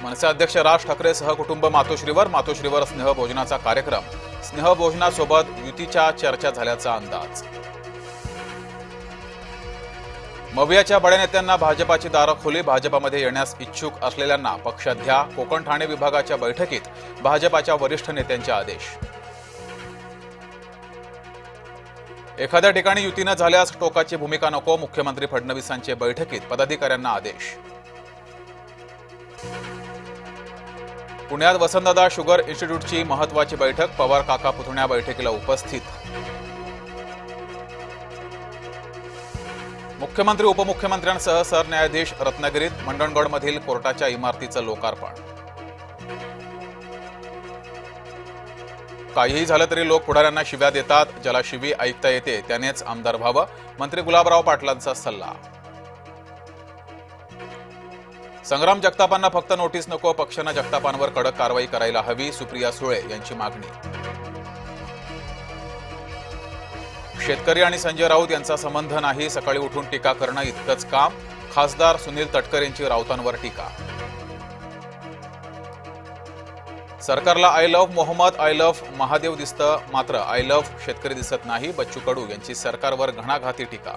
मनसे अध्यक्ष राज ठाकरे सहकुटुंब मातोश्रीवर स्नेहभोजनाचा कार्यक्रम। स्नेहभोजनासोबत युतीच्या चर्चा झाल्याचा अंदाज। मवियाच्या बड्या नेत्यांना भाजपाची दारं खुली। भाजपामध्ये येण्यास इच्छुक असलेल्यांना पक्षात घ्या। कोकण ठाणे विभागाच्या बैठकीत भाजपाच्या वरिष्ठ नेत्यांचे आदेश। एखाद्या ठिकाणी युती न झाल्यास टोकाची भूमिका नको। मुख्यमंत्री फडणवीसांचे बैठकीत पदाधिकाऱ्यांना आदेश। पुण्यात वसंतदादा शुगर इन्स्टिट्यूटची महत्त्वाची बैठक। पवार काका पुतण्या बैठकीला उपस्थित। मुख्यमंत्री उपमुख्यमंत्र्यांसह सरन्यायाधीश रत्नागिरीत। मंडणगडमधील कोर्टाच्या इमारतीचं लोकार्पण। काहीही झालं तरी लोक पुढाऱ्यांना शिव्या देतात। ज्याला शिवी ऐकता येते त्यानेच आमदार व्हावं। मंत्री गुलाबराव पाटलांचा सल्ला। संग्राम जगतापांना फक्त नोटीस नको, पक्षानं जगतापांवर कडक कारवाई करायला हवी। सुप्रिया सुळे यांची मागणी। शेतकरी आणि संजय राऊत यांचा संबंध नाही, सकाळी उठून टीका करणं इतकंच काम। खासदार सुनील तटकर यांची राऊतांवर टीका। सरकारला I love Mohammed, I love Mahadev दिसतं, मात्र आय लव्ह शेतकरी दिसत नाही। बच्चू कडू यांची सरकारवर घणाघाती टीका।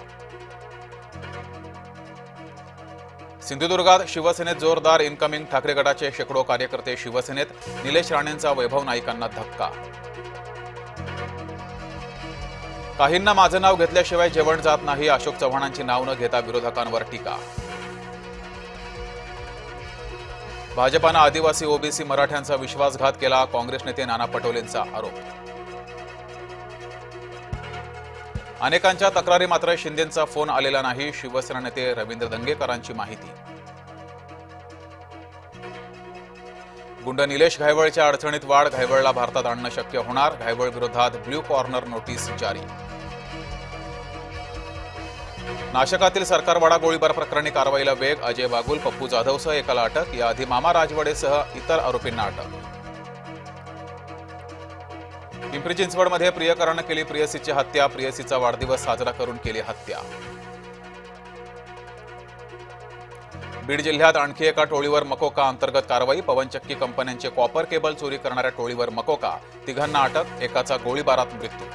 सिंधुदुर्गात शिवसेनेत जोरदार इनकमिंग। ठाकरे गटाचे शेकडो कार्यकर्ते शिवसेनेत। निलेश राणेंचा वैभव नाईकांना धक्का। काहींना माझं नाव घेतल्याशिवाय जेवण जात नाही। अशोक चव्हाणांची नाव न घेता विरोधकांवर टीका। भाजपानं आदिवासी ओबीसी मराठ्यांचा विश्वासघात केला। काँग्रेस नेते नाना पटोलेंचा आरोप। अनेकांच्या तक्रारी मात्र शिंदेंचा फोन आलेला नाही। शिवसेना नेते रवींद्र दंगेकरांची माहिती। गुंड निलेश घायवळच्या अडचणीत वाढ। घायवळला भारतात आणणं शक्य होणार। घायवळ विरोधात ब्ल्यू कॉर्नर नोटीस जारी। नाशकातील सरकारवाडा गोळीबार प्रकरणी कारवाईला वेग। अजय बागुल, पप्पू जाधवसह एकाला अटक। याआधी मामा राजवडेसह इतर आरोपींना अटक। पिंपरी चिंचवडमध्ये प्रियकरानं केली प्रियसीची हत्या। प्रियसीचा वाढदिवस साजरा करून केली हत्या। बीड जिल्ह्यात आणखी एका टोळीवर मकोका अंतर्गत कारवाई। पवनचक्की कंपन्यांचे कॉपर केबल चोरी करणाऱ्या टोळीवर मकोका। तिघांना अटक, एकाचा गोळीबारात मृत्यू।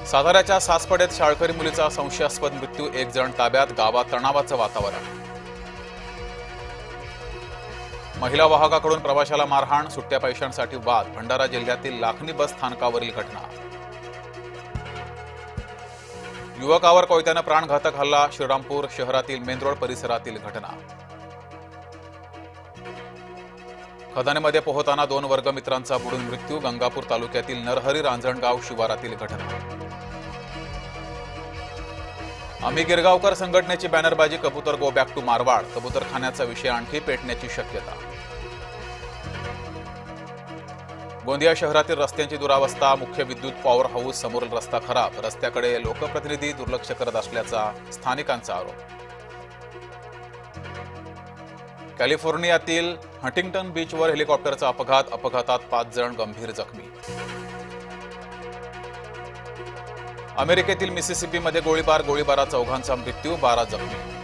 साताऱ्याच्या सासपडेत शाळकरी मुलीचा संशयास्पद मृत्यू। एक जण ताब्यात। गावात तणावाचं वातावरण। महिला वाहकाकडून प्रवाशाला मारहाण। सुट्ट्या पैशांसाठी वाद। भंडारा जिल्ह्यातील लाखनी बस स्थानकावरील घटना। युवकावर कोयत्यानं प्राणघातक हल्ला। श्रीरामपूर शहरातील मेन रोड परिसरातील घटना। खदानेमध्ये पोहताना 2 वर्गमित्रांचा बुडून मृत्यू। गंगापूर तालुक्यातील नरहरी रांजणगाव शिवारातील घटना। आम्ही गिरगावकर संघटनेची बॅनरबाजी। कबूतर गो बॅक टू मारवाड। कबूतरखान्याचा विषय आणखी पेटण्याची शक्यता। गोंदिया शहरातील रस्त्यांची दुरावस्था। मुख्य विद्युत पॉवर हाऊस समोरील रस्ता खराब। रस्त्याकडे लोकप्रतिनिधी दुर्लक्ष करत असल्याचा स्थानिकांचा आरोप। कॅलिफोर्नियातील हंटिंग्टन बीचवर हेलिकॉप्टरचा अपघात। अपघातात 5 जण गंभीर जखमी। अमेरिकेतील मिसिसिपीमध्ये गोळीबार। गोळीबारात 4 मृत्यू, 12 जखमी।